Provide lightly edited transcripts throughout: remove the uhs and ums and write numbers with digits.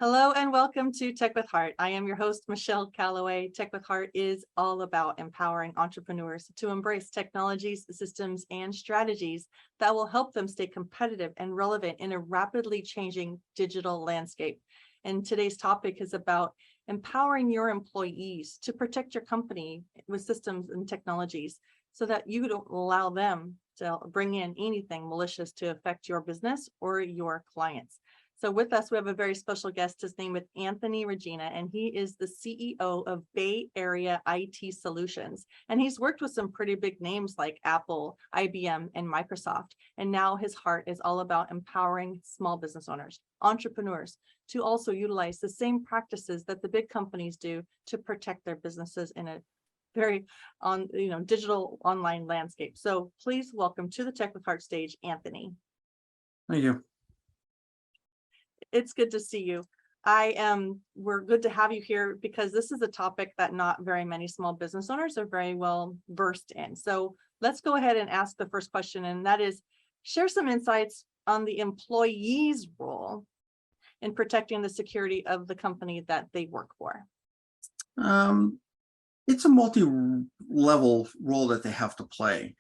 Hello and welcome to Tech with Heart. I am your host, Michelle Calloway. Tech with Heart is all about empowering entrepreneurs to embrace technologies, systems, and strategies that will help them stay competitive and relevant in a rapidly changing digital landscape. And today's topic is about empowering your employees to protect your company with systems and technologies so that you don't allow them to bring in anything malicious to affect your business or your clients. So with us, we have a very special guest. His name is Anthony Regina, and he is the CEO of Bay Area IT Solutions. And he's worked with some pretty big names like Apple, IBM, and Microsoft. And now his heart is all about empowering small business owners, entrepreneurs, to also utilize the same practices that the big companies do to protect their businesses in a very digital online landscape. So please welcome to the Tech with Heart stage, Anthony. Thank you. It's good to see you. We're good to have you here because this is a topic that not very many small business owners are very well versed in. So let's go ahead and ask the first question, and that is, share some insights on the employee's role in protecting the security of the company that they work for. It's a multi-level role that they have to play.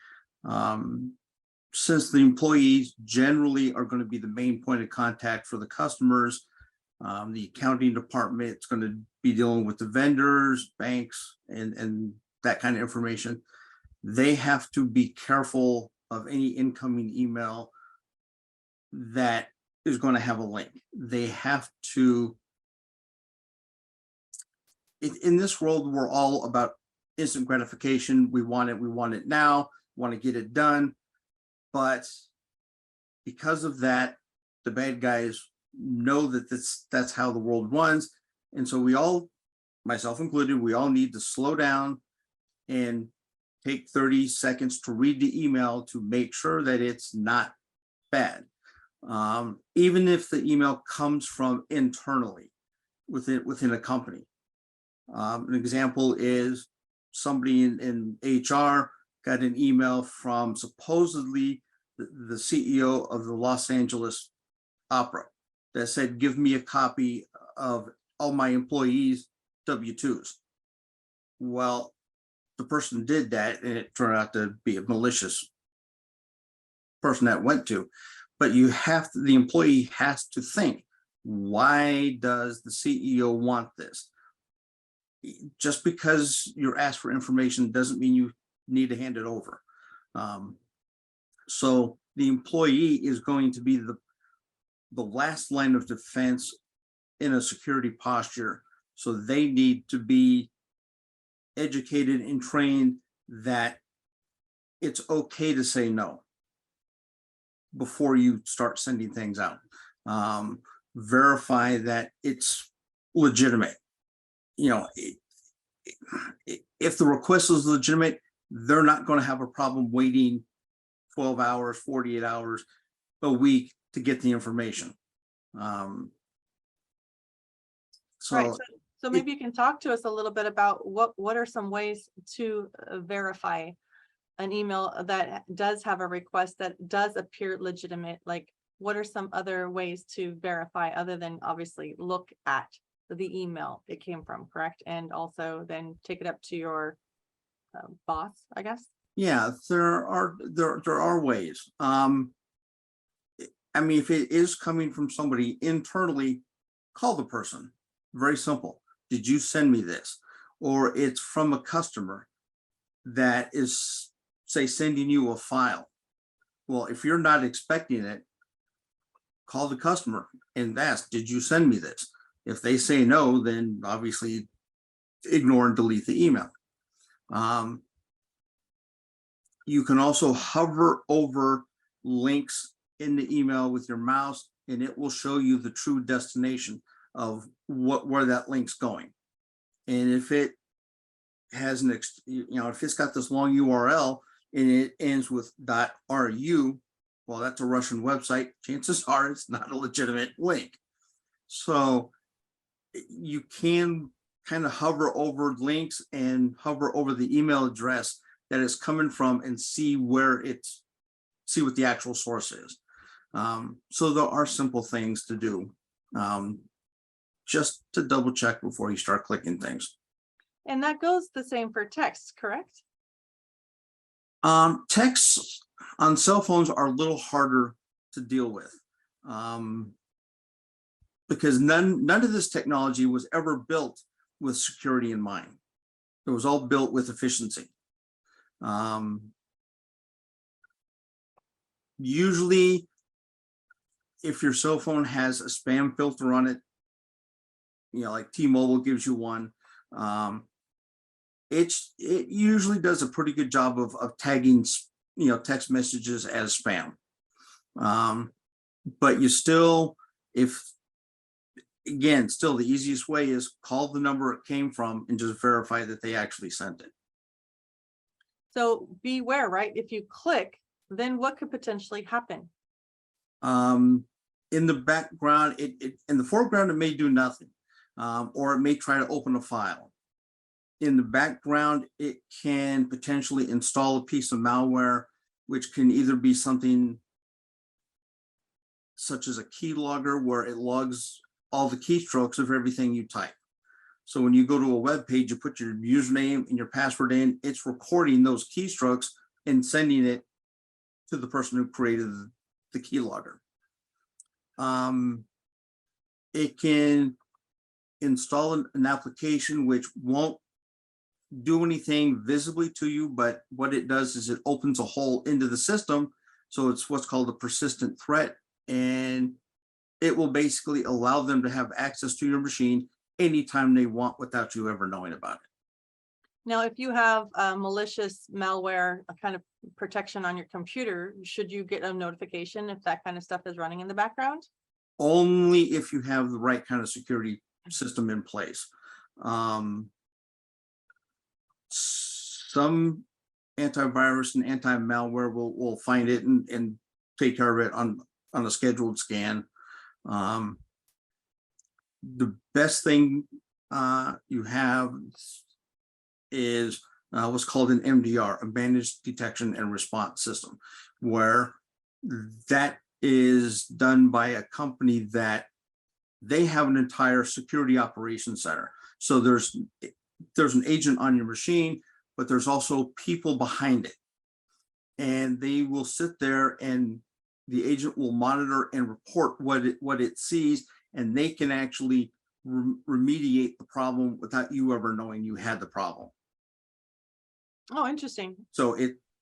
Since the employees generally are going to be the main point of contact for the customers, the accounting department is going to be dealing with the vendors, banks, and that kind of information. They have to be careful of any incoming email that is going to have a link. They have to, in this world, we're all about instant gratification. We want it now, want to get it done. But because of that, the bad guys know that that's how the world runs. And so we all, myself included, we all need to slow down and take 30 seconds to read the email to make sure that it's not bad. Even if the email comes from internally within a company. An example is somebody in HR got an email from supposedly the CEO of the Los Angeles Opera that said, give me a copy of all my employees' W-2s. Well, the person did that, and it turned out to be a malicious person that went to. But the employee has to think, why does the CEO want this? Just because you're asked for information doesn't mean you need to hand it over. So the employee is going to be the last line of defense in a security posture. So they need to be educated and trained that it's okay to say no before you start sending things out. Verify that it's legitimate. If the request is legitimate, they're not going to have a problem waiting 12 hours, 48 hours, a week to get the information. So maybe you can talk to us a little bit about what are some ways to verify an email that does have a request that does appear legitimate. Like, what are some other ways to verify other than obviously look at the email it came from, correct? And also then take it up to your boss, I guess. Yeah, there are ways. If it is coming from somebody internally, call the person. Very simple. Did you send me this? Or it's from a customer that is, say, sending you a file. Well, if you're not expecting it, call the customer and ask, did you send me this? If they say no, then obviously ignore and delete the email. You can also hover over links in the email with your mouse, and it will show you the true destination of where that link's going. And if it has if it's got this long URL and it ends with .ru, well, that's a Russian website. Chances are it's not a legitimate link. So you can kind of hover over links and hover over the email address that it's coming from and see what the actual source is. So there are simple things to do, just to double check before you start clicking things. And that goes the same for text, correct? Texts on cell phones are a little harder to deal with, because none of this technology was ever built with security in mind. It was all built with efficiency. Usually, if your cell phone has a spam filter on it, like T-Mobile gives you one, it usually does a pretty good job of tagging text messages as spam. But you still, still the easiest way is call the number it came from and just verify that they actually sent it. So beware, right? If you click, then what could potentially happen? In the background, in the foreground, it may do nothing, or it may try to open a file. In the background, it can potentially install a piece of malware, which can either be something such as a keylogger, where it logs all the keystrokes of everything you type. So when you go to a web page, you put your username and your password in, it's recording those keystrokes and sending it to the person who created the keylogger. It can install an application which won't do anything visibly to you, but what it does is it opens a hole into the system. So it's what's called a persistent threat, and it will basically allow them to have access to your machine anytime they want without you ever knowing about it. Now, if you have malicious malware, a kind of protection on your computer, should you get a notification if that kind of stuff is running in the background? Only if you have the right kind of security system in place. Some antivirus and anti-malware will find it and take care of it on a scheduled scan. The best thing you have is what's called an MDR, a managed detection and response system, where that is done by a company that they have an entire security operations center. So there's an agent on your machine, but there's also people behind it, and they will sit there and the agent will monitor and report what it sees, and they can actually remediate the problem without you ever knowing you had the problem. Oh, interesting. So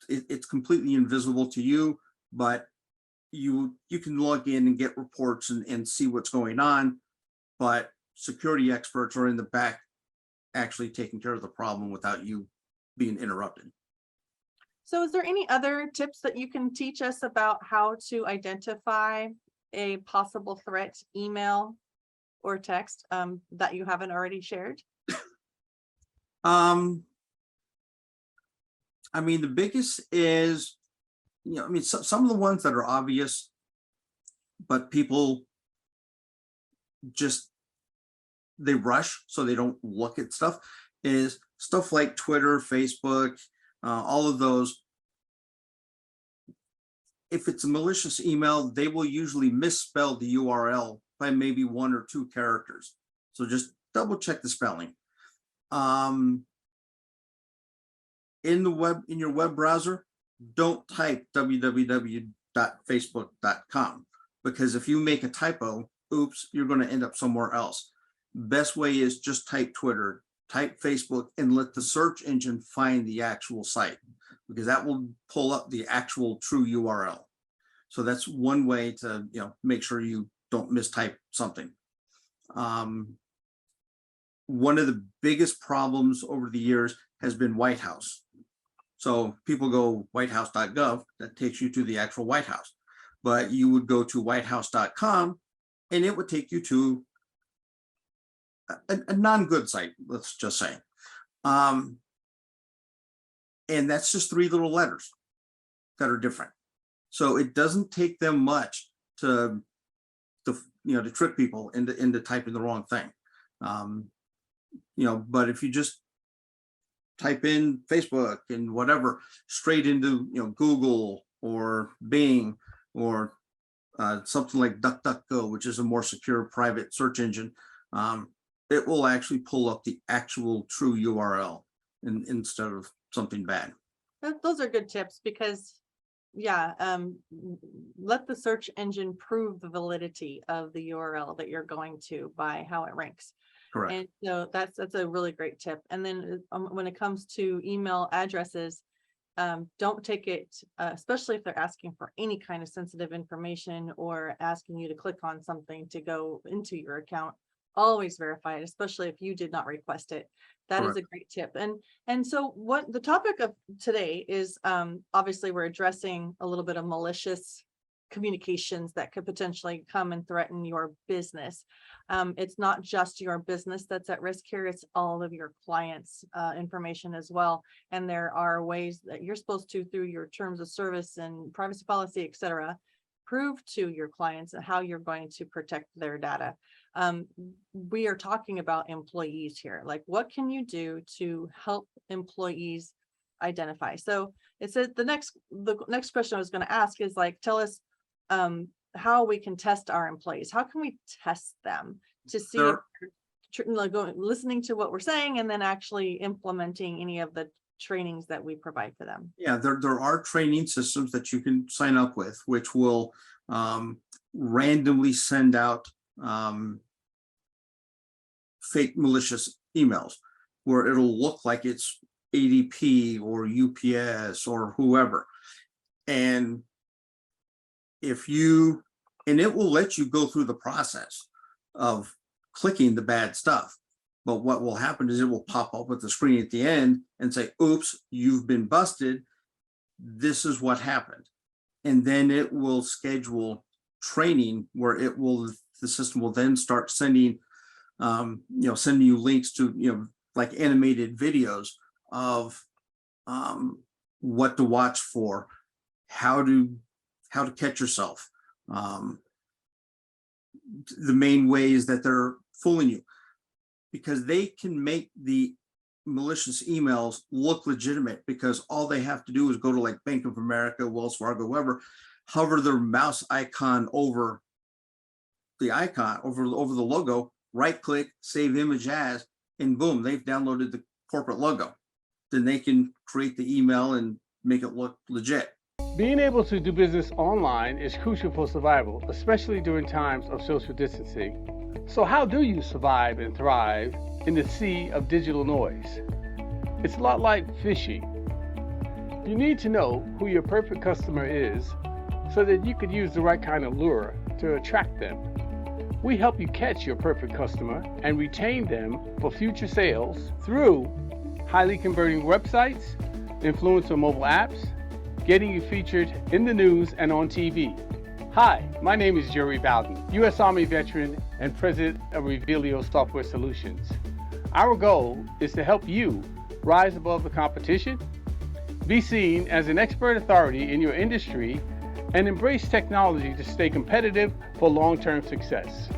it's completely invisible to you, but you can log in and get reports and see what's going on, but security experts are in the back actually taking care of the problem without you being interrupted. So is there any other tips that you can teach us about how to identify a possible threat, email or text, that you haven't already shared? I mean, the biggest is, some of the ones that are obvious, but people they rush, so they don't look at stuff, is stuff like Twitter, Facebook, all of those. If it's a malicious email, they will usually misspell the URL by maybe 1 or 2 characters. So just double check the spelling. In your web browser, don't type www.facebook.com, because if you make a typo, oops, you're going to end up somewhere else. Best way is just type Twitter, type Facebook, and let the search engine find the actual site, because that will pull up the actual true URL. So that's one way to make sure you don't mistype something. One of the biggest problems over the years has been White House. So people go whitehouse.gov, that takes you to the actual White House, but you would go to whitehouse.com and it would take you to a non-good site, let's just say. And that's just 3 little letters that are different. So it doesn't take them much to trick people into typing the wrong thing. But if you just type in Facebook and whatever straight into Google or Bing or something like DuckDuckGo, which is a more secure private search engine, it will actually pull up the actual true URL instead of something bad. Those are good tips because, yeah, let the search engine prove the validity of the URL that you're going to by how it ranks. Correct. And so that's a really great tip. And then when it comes to email addresses, don't take it, especially if they're asking for any kind of sensitive information or asking you to click on something to go into your account. Always verify it, especially if you did not request it. That is a great tip. And so what the topic of today is, obviously we're addressing a little bit of malicious communications that could potentially come and threaten your business. It's not just your business that's at risk here, it's all of your clients' information as well. And there are ways that you're supposed to, through your terms of service and privacy policy, et cetera, prove to your clients how you're going to protect their data. We are talking about employees here. Like, what can you do to help employees identify? So it said the next question I was going to ask is, like, tell us how we can test our employees. How can we test them to see if they're listening to what we're saying and then actually implementing any of the trainings that we provide for them? Yeah, there are training systems that you can sign up with, which will randomly send out fake malicious emails where it'll look like it's ADP or UPS or whoever. And it will let you go through the process of clicking the bad stuff. But what will happen is it will pop up with the screen at the end and say, oops, you've been busted. This is what happened. And then it will schedule training where the system will then start sending you links to, like animated videos of what to watch for, how to catch yourself, the main ways that they're fooling you, because they can make the malicious emails look legitimate, because all they have to do is go to like Bank of America, Wells Fargo, whoever, hover their mouse icon over the logo, right click, save image as, and boom, they've downloaded the corporate logo. Then they can create the email and make it look legit. Being able to do business online is crucial for survival, especially during times of social distancing. So how do you survive and thrive in the sea of digital noise? It's a lot like fishing. You need to know who your perfect customer is so that you could use the right kind of lure to attract them. We help you catch your perfect customer and retain them for future sales through highly converting websites, influencer mobile apps, getting you featured in the news and on TV. Hi, my name is Jerry Bowden, U.S. Army veteran and president of Revealio Software Solutions. Our goal is to help you rise above the competition, be seen as an expert authority in your industry, and embrace technology to stay competitive for long-term success.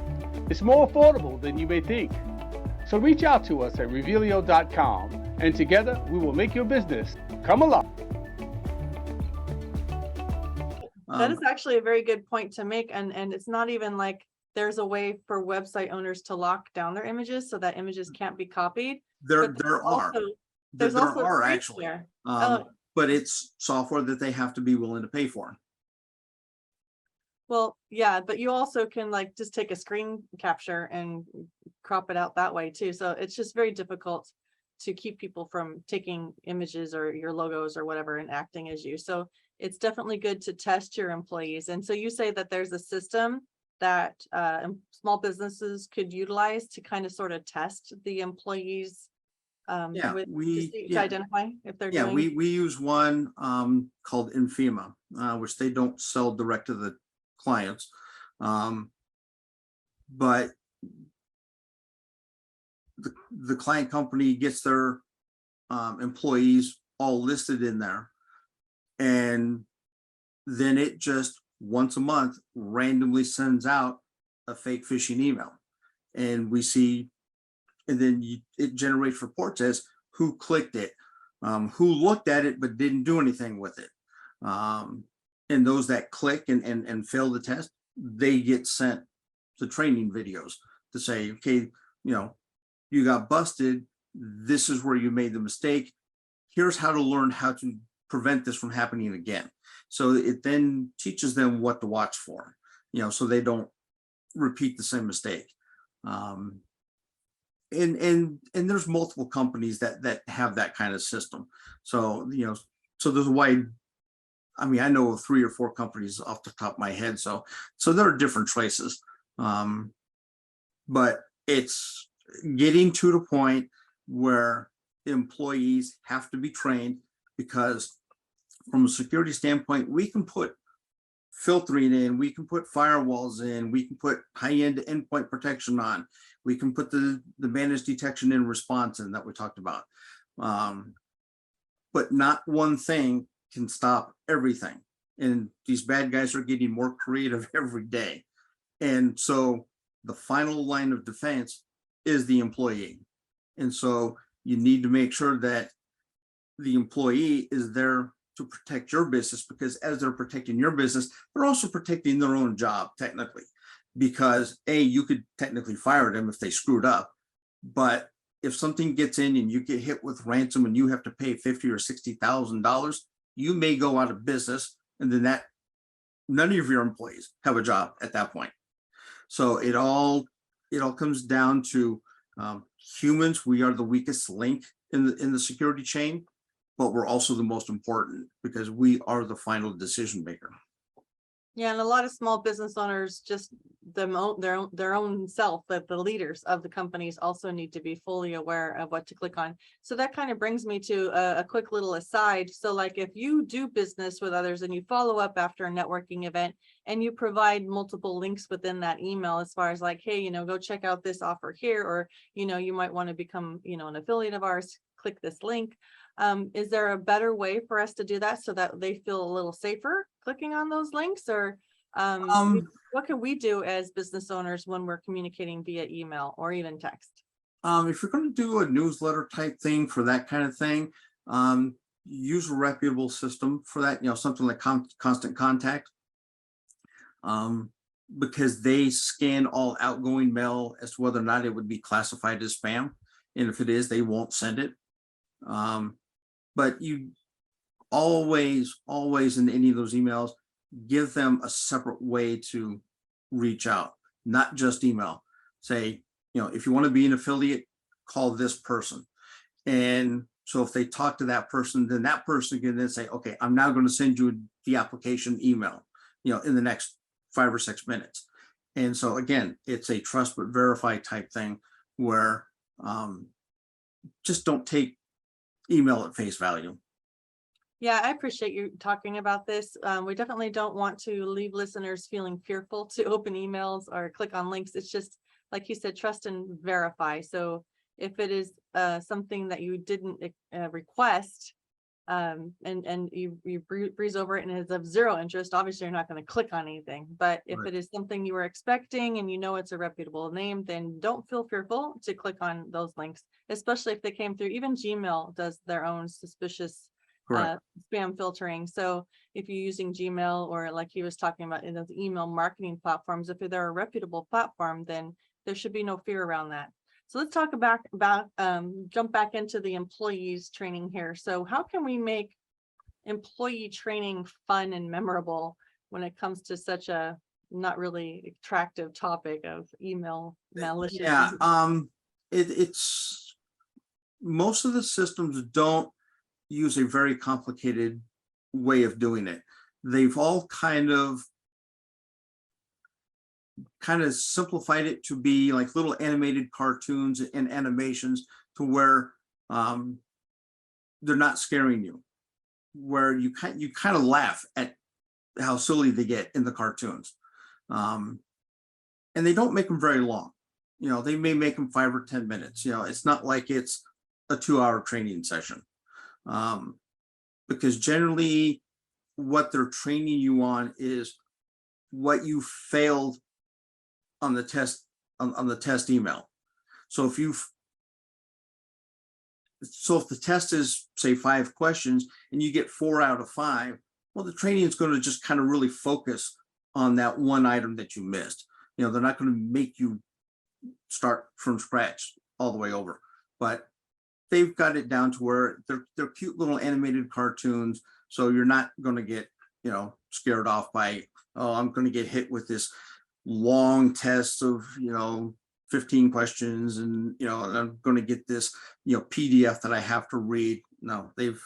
It's more affordable than you may think. So reach out to us at revealio.com, and together we will make your business come alive. That is actually a very good point to make. And it's not even like there's a way for website owners to lock down their images so that images can't be copied. There are actually, but it's software that they have to be willing to pay for. Well, yeah, but you also can like just take a screen capture and crop it out that way too. So it's just very difficult to keep people from taking images or your logos or whatever and acting as you. So it's definitely good to test your employees. And so you say that there's a system that small businesses could utilize to kind of sort of test the employees to identify if they're doing. We use one called Infima, which they don't sell direct to the clients, but the client company gets their employees all listed in there. And then it just once a month randomly sends out a fake phishing email. And we see, and then it generates reports as who clicked it, who looked at it but didn't do anything with it. And those that click and fail the test, they get sent the training videos to say, okay, you got busted. This is where you made the mistake. Here's how to learn how to prevent this from happening again. So it then teaches them what to watch for, so they don't repeat the same mistake. And there's multiple companies that have that kind of system. So, so there's a wide, I know of 3 or 4 companies off the top of my head. So there are different choices. But it's getting to the point where employees have to be trained, because from a security standpoint, we can put filtering in, we can put firewalls in, we can put high-end endpoint protection on, we can put the managed detection and response in that we talked about. But not one thing can stop everything. And these bad guys are getting more creative every day. And so the final line of defense is the employee. And so you need to make sure that the employee is there to protect your business, because as they're protecting your business, they're also protecting their own job technically, because you could technically fire them if they screwed up. But if something gets in and you get hit with ransom and you have to pay $50,000 or $60,000, you may go out of business, and then none of your employees have a job at that point. So it all comes down to humans. We are the weakest link in the security chain, but we're also the most important, because we are the final decision maker. Yeah, and a lot of small business owners, just their own self, that the leaders of the companies also need to be fully aware of what to click on. So that kind of brings me to a quick little aside. So like if you do business with others and you follow up after a networking event and you provide multiple links within that email, as far as like, hey, go check out this offer here, or, you might want to become, an affiliate of ours, click this link. Is there a better way for us to do that so that they feel a little safer clicking on those links? Or what can we do as business owners when we're communicating via email or even text? If you're going to do a newsletter type thing for that kind of thing, use a reputable system for that, something like Constant Contact, because they scan all outgoing mail as to whether or not it would be classified as spam. And if it is, they won't send it. But you always in any of those emails, give them a separate way to reach out, not just email. Say, if you want to be an affiliate, call this person. And so if they talk to that person, then that person can then say, okay, I'm now going to send you the application email, in the next 5 or 6 minutes. And so again, it's a trust but verify type thing where just don't take email at face value. Yeah, I appreciate you talking about this. We definitely don't want to leave listeners feeling fearful to open emails or click on links. It's just, like you said, trust and verify. So if it is something that you didn't request, and you breeze over it and it's of zero interest, obviously you're not going to click on anything. But if Right. it is something you were expecting and it's a reputable name, then don't feel fearful to click on those links, especially if they came through. Even Gmail does their own suspicious spam filtering. So if you're using Gmail, or like he was talking about in those email marketing platforms, if they're a reputable platform, then there should be no fear around that. So let's talk about jump back into the employees training here. So how can we make employee training fun and memorable when it comes to such a not really attractive topic of email malicious? Yeah, it's most of the systems don't use a very complicated way of doing it. They've all kind of simplified it to be like little animated cartoons and animations, to where they're not scaring you, where you kind of laugh at how silly they get in the cartoons. And they don't make them very long. They may make them 5 or 10 minutes. It's not like it's a 2-hour training session. because generally what they're training you on is what you failed on the test, on the test email. So if the test is, say, 5 questions and you get 4 out of 5, well, the training is going to just kind of really focus on that one item that you missed. You know, they're not going to make you start from scratch all the way over, but they've got it down to where they're cute little animated cartoons. So you're not going to get, you know, scared off by, oh, I'm going to get hit with this long test of, you know, 15 questions, and, you know, I'm going to get this, you know, PDF that I have to read. No, they've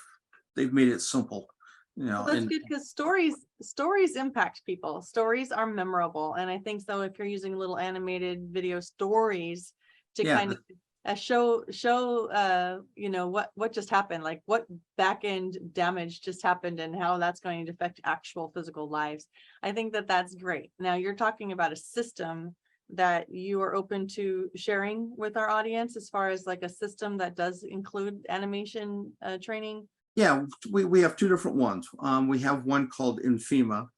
made it simple, you know. Well, that's good, because stories impact people. Stories are memorable, and I think so. If you're using little animated video stories to kind of show you know, what just happened, like what back end damage just happened, and how that's going to affect actual physical lives. I think that that's great. Now you're talking about a system that you are open to sharing with our audience, as far as like a system that does include animation training. Yeah, we have 2 different ones. We have one called Infima,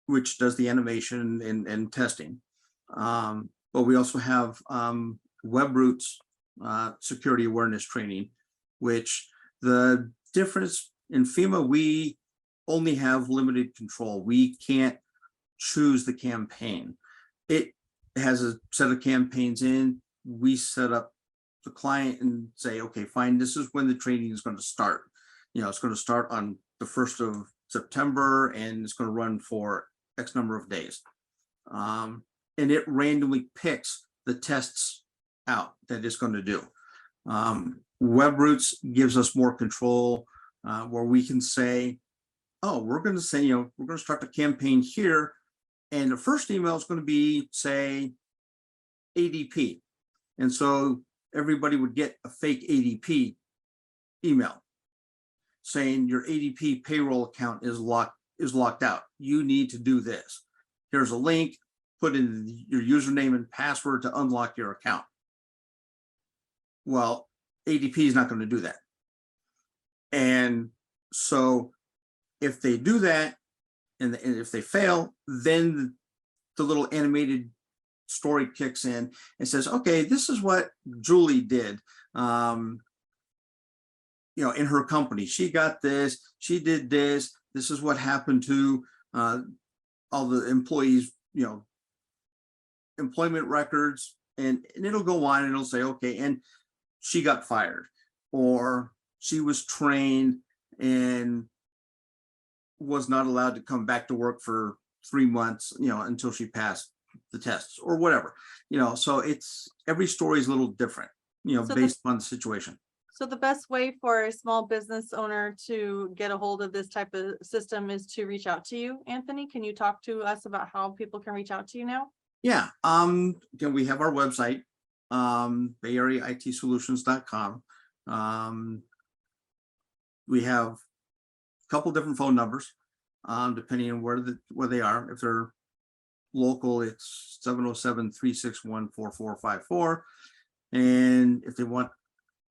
which does the animation and testing. But we also have WebRoots security awareness training, which the difference in FEMA, we only have limited control. We can't choose the campaign. It has a set of campaigns in. We set up the client and say, okay, fine, this is when the training is going to start. You know, it's going to start on the 1st of September and it's going to run for X number of days. And it randomly picks the tests out that it's going to do. WebRoots gives us more control, where we can say, oh, we're going to say, you know, we're going to start the campaign here. And the first email is going to be, say, ADP. And so everybody would get a fake ADP email saying your ADP payroll account is locked out. You need to do this. Here's a link, put in your username and password to unlock your account. Well, ADP is not going to do that. And so if they do that, and if they fail, then the little animated story kicks in and says, okay, this is what Julie did, you know, in her company. She got this, she did this, this is what happened to all the employees, you know, employment records, and it'll go on and it'll say, okay, and she got fired, or she was trained and was not allowed to come back to work for 3 months, you know, until she passed the tests or whatever, you know. So it's, every story is a little different, you know, based on the situation. So the best way for a small business owner to get a hold of this type of system is to reach out to you, Anthony. Can you talk to us about how people can reach out to you now? Yeah. Again, we have our website, bayareaitsolutions.com. We have a couple different phone numbers, depending on where they are. If they're local, it's 707-361-4454. And if they want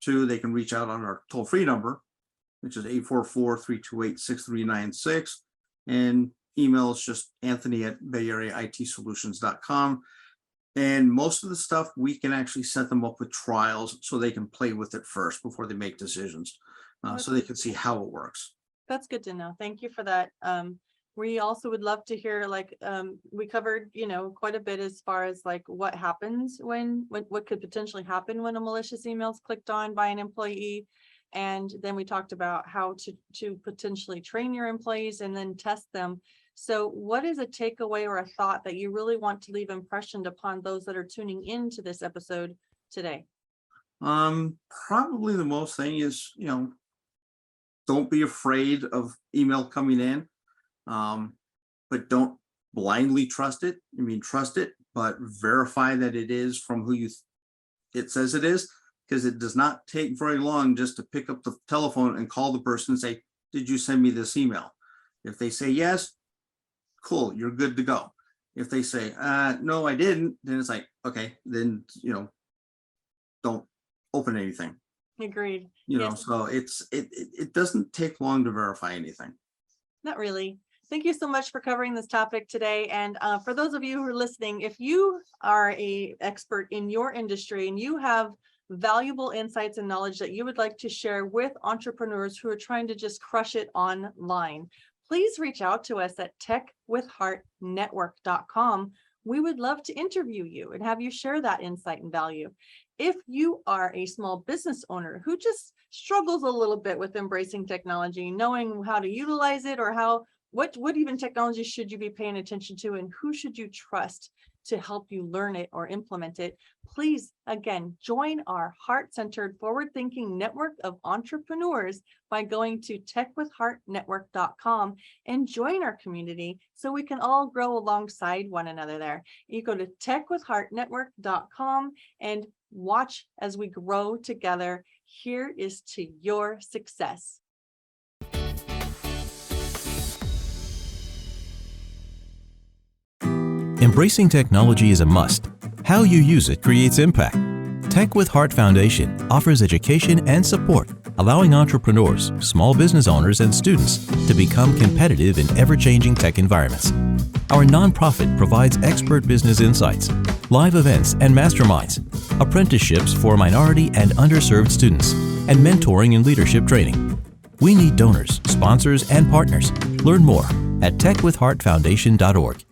to, they can reach out on our toll-free number, which is 844-328-6396. And email is just anthony@bayareaitsolutions.com. And most of the stuff, we can actually set them up with trials so they can play with it first before they make decisions, so they can see how it works. That's good to know. Thank you for that. We also would love to hear, like, we covered, you know, quite a bit as far as like what happens when what could potentially happen when a malicious email is clicked on by an employee. And then we talked about how to potentially train your employees and then test them. So what is a takeaway or a thought that you really want to leave impressioned upon those that are tuning into this episode today? Probably the most thing is, you know, don't be afraid of email coming in, but don't blindly trust it. I mean, trust it, but verify that it is from who it says it is, because it does not take very long just to pick up the telephone and call the person and say, did you send me this email? If they say yes, cool, you're good to go. If they say, no, I didn't, then it's like, okay, then, you know, don't open anything. Agreed. You know, Yes. so it doesn't take long to verify anything. Not really. Thank you so much for covering this topic today. And for those of you who are listening, if you are an expert in your industry and you have valuable insights and knowledge that you would like to share with entrepreneurs who are trying to just crush it online, please reach out to us at techwithheartnetwork.com. We would love to interview you and have you share that insight and value. If you are a small business owner who just struggles a little bit with embracing technology, knowing how to utilize it, or what even technology should you be paying attention to, and who should you trust to help you learn it or implement it, please, again, join our heart-centered, forward-thinking network of entrepreneurs by going to techwithheartnetwork.com and join our community so we can all grow alongside one another there. You go to techwithheartnetwork.com and watch as we grow together. Here is to your success. Embracing technology is a must. How you use it creates impact. Tech with Heart Foundation offers education and support, allowing entrepreneurs, small business owners, and students to become competitive in ever-changing tech environments. Our nonprofit provides expert business insights, live events and masterminds, apprenticeships for minority and underserved students, and mentoring and leadership training. We need donors, sponsors, and partners. Learn more at techwithheartfoundation.org.